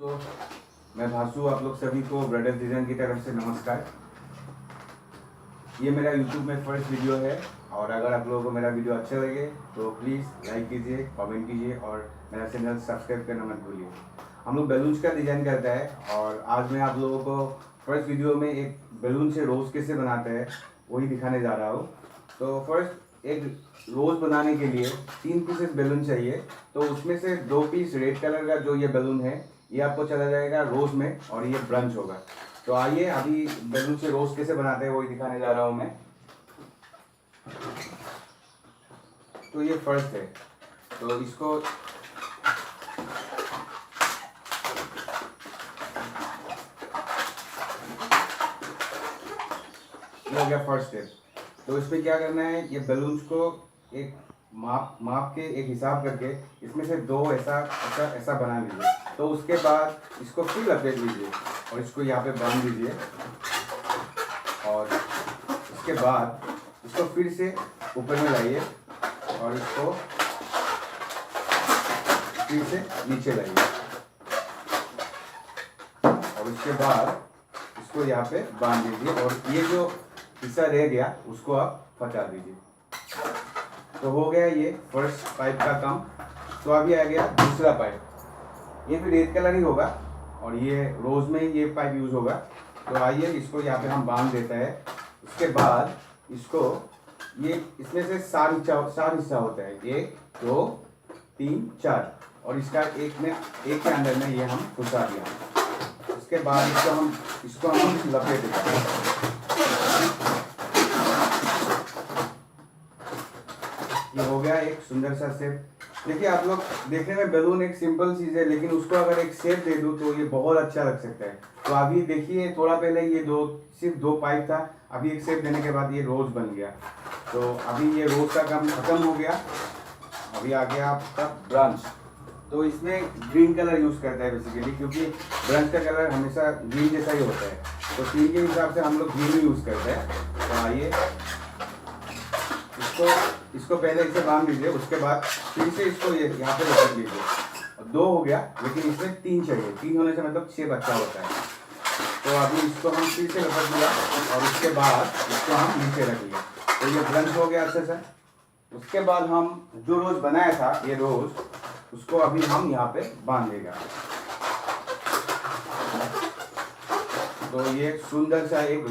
तो मैं भासु, आप लोग सभी को ब्रदर्स डिज़ाइन की तरफ से नमस्कार। ये मेरा YouTube में फर्स्ट वीडियो है और अगर आप लोगों को मेरा वीडियो अच्छा लगे तो प्लीज़ लाइक कीजिए, कमेंट कीजिए और मेरा चैनल सब्सक्राइब करना मत भूलिए। हम लोग बैलून्स का डिज़ाइन करता है और आज मैं आप लोगों को फर्स्ट वीडियो में एक बैलून से रोज़ कैसे बनाते हैं वही दिखाने जा रहा हूँ। तो फर्स्ट एक रोज़ बनाने के लिए 3 पीसेस बैलून चाहिए। तो उसमें से 2 पीस रेड कलर का जो ये बैलून है ये आपको चला जाएगा रोज़ में और ये ब्रंच होगा। तो आइए अभी बैलून से रोज़ कैसे बनाते हैं वही दिखाने जा रहा हूँ मैं। तो ये फर्स्ट है, तो इसको ये हो गया फर्स्ट स्टेप। तो इसमें क्या करना है, ये बैलून्स को एक माप के एक हिसाब करके इसमें से 2 ऐसा ऐसा ऐसा बना लीजिए। तो उसके बाद इसको फिर लपेट लीजिए और इसको यहाँ पे बांध दीजिए और इसके बाद इसको फिर से ऊपर में लाइए और इसको फिर से नीचे लाइए और उसके बाद इसको यहाँ पे बांध दीजिए और ये जो हिस्सा रह गया उसको आप हटा दीजिए। तो हो गया ये फर्स्ट पाइप का काम। तो अभी आ गया दूसरा पाइप। ये भी रेड कलर ही होगा और ये रोज में ये पाइप यूज होगा। तो आइए इसको यहाँ पे हम बांध देते हैं। उसके बाद इसको ये इसमें से 4 हिस्सा होता है, 1 2 3 4 और इसका एक के अंदर में ये हम घुसा दिया। उसके बाद इसको हम लपेट देते। ये हो गया एक सुंदर सा शेप। देखिए आप लोग देखने में बैलून एक सिंपल चीज़ है, लेकिन उसको अगर एक शेप दे दूँ तो ये बहुत अच्छा लग सकता है। तो अभी देखिए थोड़ा पहले ये सिर्फ 2 पाइप था, अभी एक शेप देने के बाद ये रोज बन गया। तो अभी ये रोज का काम खत्म हो गया। अभी आ गया आपका ब्रांच। तो इसमें ग्रीन कलर यूज़ करता है बेसिकली, क्योंकि ब्रांच का कलर हमेशा ग्रीन जैसा ही होता है। तो थीम के हिसाब से हम लोग ग्रीन ही यूज़ करते हैं। तो आइए इसको पहले इसे बांध लीजिए, उसके बाद फिर से इसको ये यहाँ पे लपेट लीजिए। और 2 हो गया, लेकिन इसमें 3 चाहिए। 3 होने से मतलब 6 बच्चा होता है। तो अभी इसको हम फिर से लपेट दिया और उसके बाद इसको हम नीचे रख लिया। तो ये ब्रंच हो गया अच्छे से। उसके बाद हम जो रोज बनाया था ये रोज, उसको अभी हम यहाँ पे बांध देगा। तो ये सुंदर सा एक